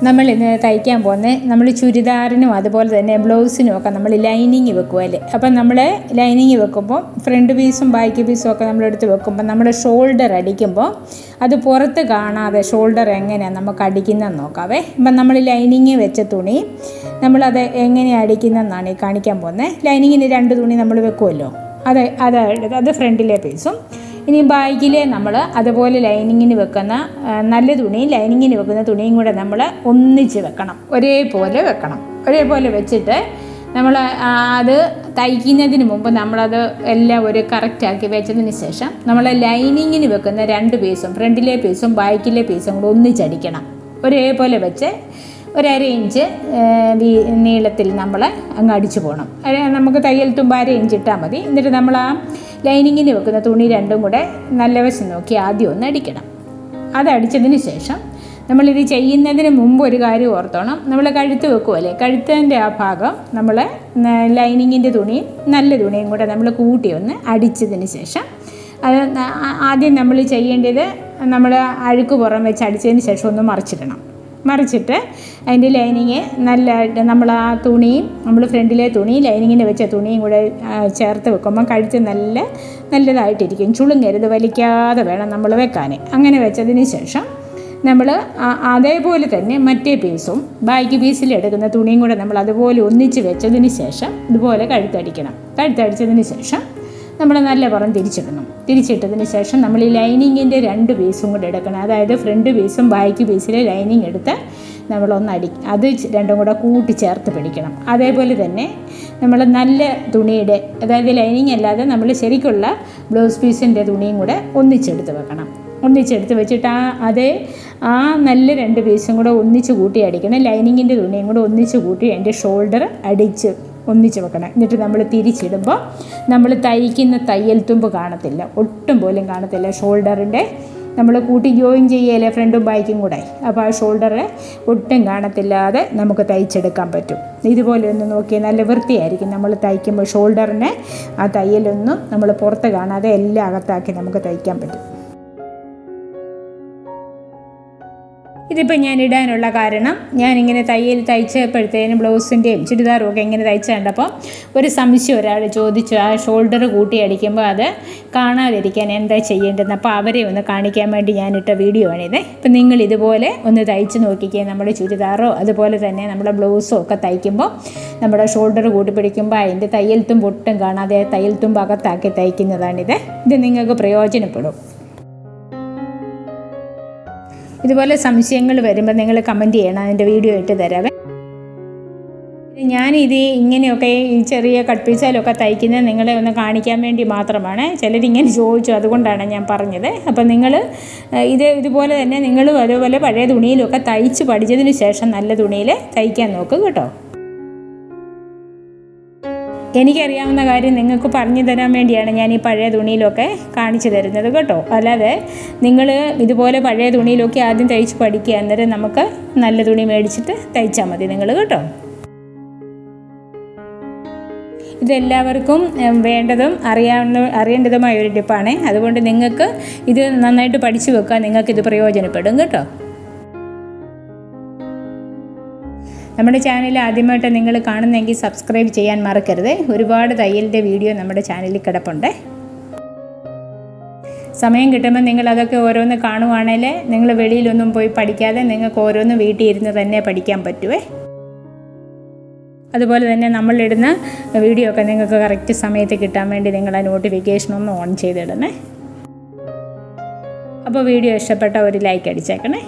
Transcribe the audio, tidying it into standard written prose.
നമ്മൾ ഇന്ന് തയ്ക്കാൻ പോകുന്നത് നമ്മൾ ചുരിദാറിനും അതുപോലെ തന്നെ ബ്ലൗസിനും ഒക്കെ നമ്മൾ ലൈനിങ് വെക്കുമല്ലേ. അപ്പം നമ്മൾ ലൈനിങ് വെക്കുമ്പോൾ ഫ്രണ്ട് പീസും ബാക്ക് പീസും ഒക്കെ നമ്മളെടുത്ത് വെക്കുമ്പോൾ നമ്മുടെ ഷോൾഡർ അടിക്കുമ്പോൾ അത് പുറത്ത് കാണാതെ ഷോൾഡർ എങ്ങനെയാണ് നമുക്ക് അടിക്കുന്നതെന്ന് നോക്കാവേ. അപ്പം നമ്മൾ ലൈനിങ് വെച്ച തുണി നമ്മളത് എങ്ങനെയാണ് അടിക്കുന്നതെന്നാണ് ഈ കാണിക്കാൻ പോകുന്നത്. ലൈനിങ്ങിന് 2 തുണി നമ്മൾ വെക്കുമല്ലോ, അത് ഫ്രണ്ടിലെ പീസും. ഇനി ബാഗിൽ നമ്മൾ അതുപോലെ ലൈനിങ്ങിന് വെക്കുന്ന നല്ല തുണിയും ലൈനിങ്ങിന് വെക്കുന്ന തുണിയും കൂടെ നമ്മൾ ഒന്നിച്ച് വെക്കണം, ഒരേപോലെ വെച്ചിട്ട് നമ്മൾ അത് തയ്ക്കുന്നതിന് മുമ്പ് നമ്മളത് എല്ലാം ഒരു കറക്റ്റാക്കി വെച്ചതിന് ശേഷം നമ്മൾ ലൈനിങ്ങിന് വെക്കുന്ന 2 പീസും ഫ്രണ്ടിലെ പീസും ബാക്കിലെ പീസും കൂടെ ഒന്നിച്ചടിക്കണം. ഒരേപോലെ വെച്ച് 1/2 ഇഞ്ച് നീളത്തിൽ നമ്മൾ അങ്ങ് അടിച്ചു പോകണം. നമുക്ക് തയ്യൽ തുമ്പ് 1/2 ഇഞ്ച് ഇട്ടാൽ മതി. എന്നിട്ട് നമ്മൾ ആ ലൈനിങ്ങിന് വെക്കുന്ന തുണി 2ഉം കൂടെ നല്ല വശം നോക്കി ആദ്യം ഒന്ന് അടിക്കണം. അതടിച്ചതിന് ശേഷം നമ്മളിത് ചെയ്യുന്നതിന് മുമ്പ് ഒരു കാര്യം ഓർത്തോണം. നമ്മൾ കഴുത്ത് വെക്കുമല്ലേ, കഴുത്തിൻ്റെ ആ ഭാഗം നമ്മൾ ലൈനിങ്ങിൻ്റെ തുണിയും നല്ല തുണിയും കൂടെ നമ്മൾ കൂട്ടി ഒന്ന് അടിച്ചതിന് ശേഷം അത് ആദ്യം നമ്മൾ ചെയ്യേണ്ടത് നമ്മൾ അഴുക്ക് പുറം വെച്ച് അടിച്ചതിന് ശേഷം ഒന്ന് മറിച്ചിട്ട് അതിൻ്റെ ലൈനിങ് നല്ലതായിട്ട് നമ്മൾ ആ തുണിയും നമ്മൾ ഫ്രണ്ടിലെ തുണി ലൈനിങ്ങിന് വെച്ച തുണിയും കൂടെ ചേർത്ത് വെക്കുമ്പോൾ കഴുത്ത് നല്ലതായിട്ടിരിക്കും. ചുളുങ്ങരുത്, വലിക്കാതെ വേണം നമ്മൾ വെക്കാൻ. അങ്ങനെ വെച്ചതിന് ശേഷം നമ്മൾ അതേപോലെ തന്നെ മറ്റേ പീസും ബാക്കി പീസിലെടുക്കുന്ന തുണിയും കൂടെ നമ്മൾ അതുപോലെ ഒന്നിച്ച് വെച്ചതിന് ശേഷം ഇതുപോലെ കഴുത്തടിച്ചതിന് ശേഷം നമ്മൾ നല്ല പുറം തിരിച്ചിട്ടതിന് ശേഷം നമ്മൾ ഈ ലൈനിങ്ങിൻ്റെ 2 പീസും കൂടെ എടുക്കണം. അതായത് ഫ്രണ്ട് പീസും ബാക്ക് പീസിലെ ലൈനിങ് എടുത്ത് നമ്മളൊന്ന് അത് 2ഉം കൂടെ കൂട്ടി ചേർത്ത് പിടിക്കണം. അതേപോലെ തന്നെ നമ്മൾ നല്ല തുണിയുടെ, അതായത് ലൈനിങ് അല്ലാതെ നമ്മൾ ശരിക്കുള്ള ബ്ലൗസ് പീസിൻ്റെ തുണിയും കൂടെ ഒന്നിച്ചെടുത്ത് വെച്ചിട്ട് ആ നല്ല 2 പീസും കൂടെ ഒന്നിച്ച് കൂട്ടി അടിക്കണം. ലൈനിങ്ങിൻ്റെ തുണിയും കൂടെ ഒന്നിച്ച് കൂട്ടി അതിൻ്റെ ഷോൾഡർ ഒന്നിച്ച് വെക്കണം. എന്നിട്ട് നമ്മൾ തിരിച്ചിടുമ്പോൾ നമ്മൾ തയ്ക്കുന്ന തയ്യൽ തുമ്പ് കാണത്തില്ല, ഒട്ടും പോലും കാണത്തില്ല. ഷോൾഡറിൻ്റെ നമ്മൾ കൂട്ടി ജോയിൻ ചെയ്യല്ലേ ഫ്രണ്ടും ബാക്കും കൂടെ, അപ്പോൾ ആ ഷോൾഡർ ഒട്ടും കാണത്തില്ലാതെ നമുക്ക് തയ്ച്ചെടുക്കാൻ പറ്റും. ഇതുപോലെ ഒന്ന് നോക്കിയാൽ നല്ല വൃത്തിയായിരിക്കും. നമ്മൾ തയ്ക്കുമ്പോൾ ഷോൾഡറിനെ ആ തയ്യലൊന്നും നമ്മൾ പുറത്ത് കാണാതെ എല്ലാം അകത്താക്കി നമുക്ക് തയ്ക്കാൻ പറ്റും. ഇതിപ്പോൾ ഞാൻ ഇടാനുള്ള കാരണം, ഞാനിങ്ങനെ തയ്ച്ചപ്പോഴത്തേനും ബ്ലൗസിൻ്റെയും ചുരിദാറും ഒക്കെ ഇങ്ങനെ തയ്ച്ച് കണ്ടപ്പോൾ ഒരു സംശയം ഒരാൾ ചോദിച്ചു, ആ ഷോൾഡർ കൂട്ടി അടിക്കുമ്പോൾ അത് കാണാതിരിക്കാൻ എന്താ ചെയ്യേണ്ടതെന്ന്. അപ്പോൾ അവരെ ഒന്ന് കാണിക്കാൻ വേണ്ടി ഞാനിട്ട വീഡിയോ ആണിത്. ഇപ്പം നിങ്ങൾ ഇതുപോലെ ഒന്ന് തയ്ച്ച് നോക്കിക്കുക. നമ്മുടെ ചുരിദാറോ അതുപോലെ തന്നെ നമ്മുടെ ബ്ലൗസോ ഒക്കെ തയ്ക്കുമ്പോൾ നമ്മുടെ ഷോൾഡർ കൂട്ടി പിടിക്കുമ്പോൾ അതിൻ്റെ തയ്യൽ തുമ്പ് ഒട്ടും കാണാതെ തയ്യൽ തുമ്പ് അകത്താക്കി തയ്ക്കുന്നതാണിത്. ഇത് നിങ്ങൾക്ക് പ്രയോജനപ്പെടും. ഇതുപോലെ സംശയങ്ങൾ വരുമ്പോൾ നിങ്ങൾ കമൻറ്റ് ചെയ്യണം, അതിൻ്റെ വീഡിയോ ഇട്ട് തരാവേ. ഞാനിത് ഇങ്ങനെയൊക്കെ ഈ ചെറിയ കട്ട് പീസിലൊക്കെ തയ്ക്കുന്നത് നിങ്ങളെ ഒന്ന് കാണിക്കാൻ വേണ്ടി മാത്രമാണ്. ചിലരിങ്ങനെ ചോദിച്ചു, അതുകൊണ്ടാണ് ഞാൻ പറഞ്ഞത്. അപ്പം നിങ്ങൾ ഇതുപോലെ തന്നെ നിങ്ങളും അതുപോലെ പഴയ തുണിയിലൊക്കെ തയ്ച്ച് പഠിച്ചതിന് ശേഷം നല്ല തുണിയിൽ തയ്ക്കാൻ നോക്കുക കേട്ടോ. എനിക്കറിയാവുന്ന കാര്യം നിങ്ങൾക്ക് പറഞ്ഞു തരാൻ വേണ്ടിയാണ് ഞാൻ ഈ പഴയ തുണിയിലൊക്കെ കാണിച്ചു തരുന്നത് കേട്ടോ. അല്ലാതെ നിങ്ങൾ ഇതുപോലെ പഴയ തുണിയിലൊക്കെ ആദ്യം തയ്ച്ച് പഠിക്കുക, അന്നേരം നമുക്ക് നല്ല തുണി മേടിച്ചിട്ട് തയ്ച്ചാൽ മതി നിങ്ങൾ കേട്ടോ. ഇതെല്ലാവർക്കും വേണ്ടതും അറിയേണ്ടതുമായ ഒരു ടിപ്പാണ്. അതുകൊണ്ട് നിങ്ങൾക്ക് ഇത് നന്നായിട്ട് പഠിച്ചു വെക്കാൻ നിങ്ങൾക്കിത് പ്രയോജനപ്പെടും കേട്ടോ. നമ്മുടെ ചാനൽ ആദ്യമായിട്ട് നിങ്ങൾ കാണുന്നെങ്കിൽ സബ്സ്ക്രൈബ് ചെയ്യാൻ മറക്കരുത്. ഒരുപാട് തയ്യലിൻ്റെ വീഡിയോ നമ്മുടെ ചാനലിൽ കിടപ്പുണ്ട്. സമയം കിട്ടുമ്പോൾ നിങ്ങൾ അതൊക്കെ ഓരോന്ന് കാണുവാണെങ്കിൽ നിങ്ങൾ വെളിയിലൊന്നും പോയി പഠിക്കാതെ നിങ്ങൾക്ക് ഓരോന്ന് വീട്ടിൽ ഇരുന്ന് തന്നെ പഠിക്കാൻ പറ്റുമേ. അതുപോലെ തന്നെ നമ്മളിടുന്ന വീഡിയോ ഒക്കെ നിങ്ങൾക്ക് കറക്റ്റ് സമയത്ത് കിട്ടാൻ വേണ്ടി നിങ്ങൾ ആ നോട്ടിഫിക്കേഷനൊന്ന് ഓൺ ചെയ്തിടണേ. അപ്പോൾ വീഡിയോ ഇഷ്ടപ്പെട്ട ഒരു ലൈക്ക് അടിച്ചേക്കണേ.